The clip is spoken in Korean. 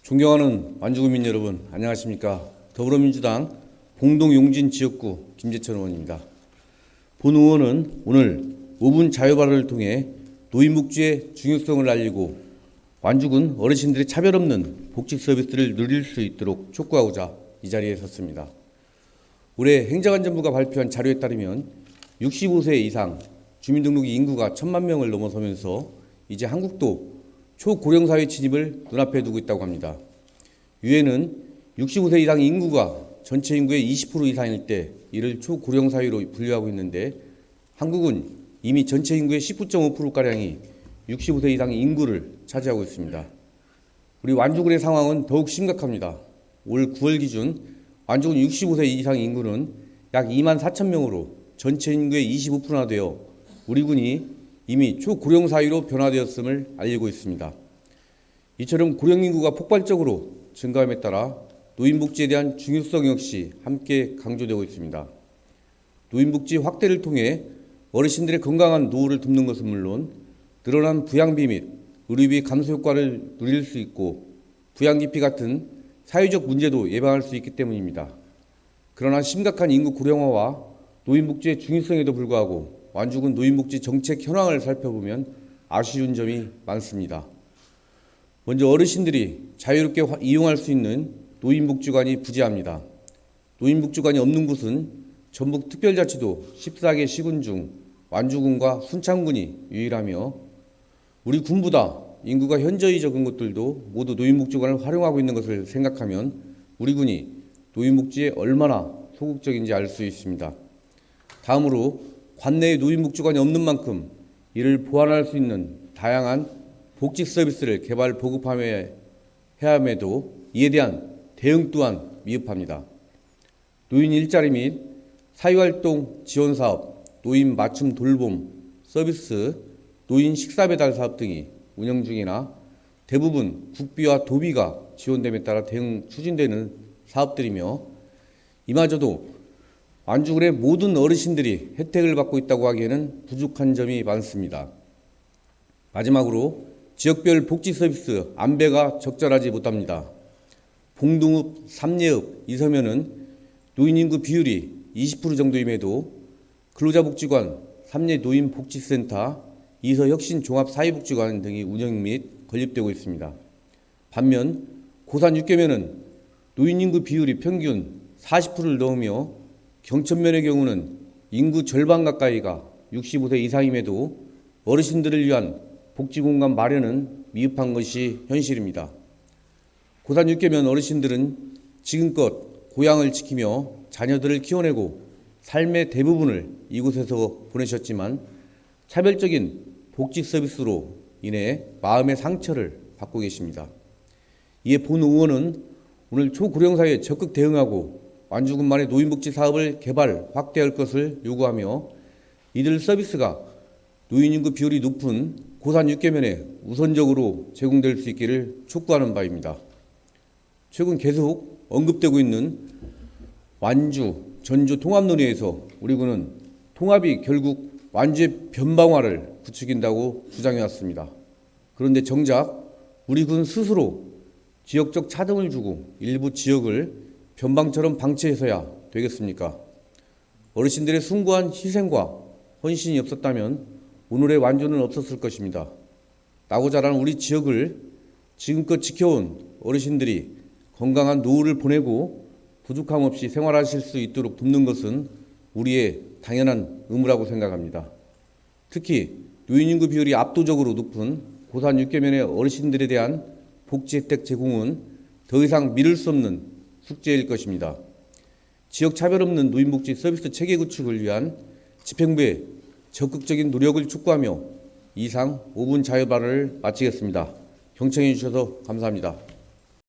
존경하는 완주구민 여러분, 안녕하십니까. 더불어민주당 봉동용진 지역구 김재천 의원입니다. 본 의원은 오늘 5분 자유발언을 통해 노인복지의 중요성을 알리고 완주군 어르신들의 차별 없는 복지 서비스를 누릴 수 있도록 촉구하고자 이 자리에 섰습니다. 올해 행정안전부가 발표한 자료에 따르면 65세 이상 주민등록이 인구가 1,000만 명을 넘어서면서 이제 한국도 초고령사회 진입을 눈앞에 두고 있다고 합니다. 유엔은 65세 이상 인구가 전체 인구의 20% 이상일 때 이를 초고령사회로 분류하고 있는데 한국은 이미 전체 인구의 19.5%가량이 65세 이상 인구를 차지하고 있습니다. 우리 완주군의 상황은 더욱 심각합니다. 올 9월 기준 완주군 65세 이상 인구는 약 2만 4천 명으로 전체 인구의 25%나 되어 우리 군이 이미 초고령 사회로 변화되었음을 알리고 있습니다. 이처럼 고령 인구가 폭발적으로 증가함에 따라 노인복지에 대한 중요성 역시 함께 강조되고 있습니다. 노인복지 확대를 통해 어르신들의 건강한 노후를 돕는 것은 물론 늘어난 부양비 및 의료비 감소 효과를 누릴 수 있고 부양기피 같은 사회적 문제도 예방할 수 있기 때문입니다. 그러나 심각한 인구 고령화와 노인복지의 중요성에도 불구하고 완주군 노인복지 정책 현황을 살펴보면 아쉬운 점이 많습니다. 먼저 어르신들이 자유롭게 이용할 수 있는 노인복지관이 부재합니다. 노인복지관이 없는 곳은 전북특별자치도 14개 시군 중 완주군과 순창군이 유일하며 우리 군보다 인구가 현저히 적은 곳들도 모두 노인복지관을 활용하고 있는 것을 생각하면 우리 군이 노인복지에 얼마나 소극적인지 알 수 있습니다. 다음으로 관내에 노인복지관이 없는 만큼 이를 보완할 수 있는 다양한 복지 서비스를 개발 보급해야 함에도 이에 대한 대응 또한 미흡합니다. 노인 일자리 및 사회활동 지원 사업, 노인 맞춤 돌봄 서비스, 노인 식사 배달 사업 등이 운영 중이나 대부분 국비와 도비가 지원됨에 따라 대응 추진되는 사업들이며 이마저도 완주군의 모든 어르신들이 혜택을 받고 있다고 하기에는 부족한 점이 많습니다. 마지막으로 지역별 복지 서비스 안배가 적절하지 못합니다. 봉동읍, 삼례읍, 이서면은 노인 인구 비율이 20% 정도임에도 근로자복지관, 삼례 노인복지센터, 이서혁신 종합사회복지관 등이 운영 및 건립되고 있습니다. 반면 고산 6개면은 노인 인구 비율이 평균 40%를 넘으며 경천면의 경우는 인구 절반 가까이가 65세 이상임에도 어르신들을 위한 복지공간 마련은 미흡한 것이 현실입니다. 고산 6개면 어르신들은 지금껏 고향을 지키며 자녀들을 키워내고 삶의 대부분을 이곳에서 보내셨지만 차별적인 복지 서비스로 인해 마음의 상처를 받고 계십니다. 이에 본 의원은 오늘 초고령사회에 적극 대응하고 완주군만의 노인복지 사업을 개발, 확대할 것을 요구하며 이들 서비스가 노인인구 비율이 높은 고산 6개면에 우선적으로 제공될 수 있기를 촉구하는 바입니다. 최근 계속 언급되고 있는 완주, 전주 통합 논의에서 우리 군은 통합이 결국 완주의 변방화를 부추긴다고 주장해 왔습니다. 그런데 정작 우리 군 스스로 지역적 차등을 주고 일부 지역을 변방처럼 방치해서야 되겠습니까? 어르신들의 숭고한 희생과 헌신이 없었다면 오늘의 완주는 없었을 것입니다. 나고 자란 우리 지역을 지금껏 지켜온 어르신들이 건강한 노후를 보내고 부족함 없이 생활하실 수 있도록 돕는 것은 우리의 당연한 의무라고 생각합니다. 특히 노인 인구 비율이 압도적으로 높은 고산 6개면의 어르신들에 대한 복지 혜택 제공은 더 이상 미룰 수 없는 숙제일 것입니다. 지역 차별 없는 노인복지 서비스 체계 구축을 위한 집행부의 적극적인 노력을 촉구하며 이상 5분 자유 발언을 마치겠습니다. 경청해 주셔서 감사합니다.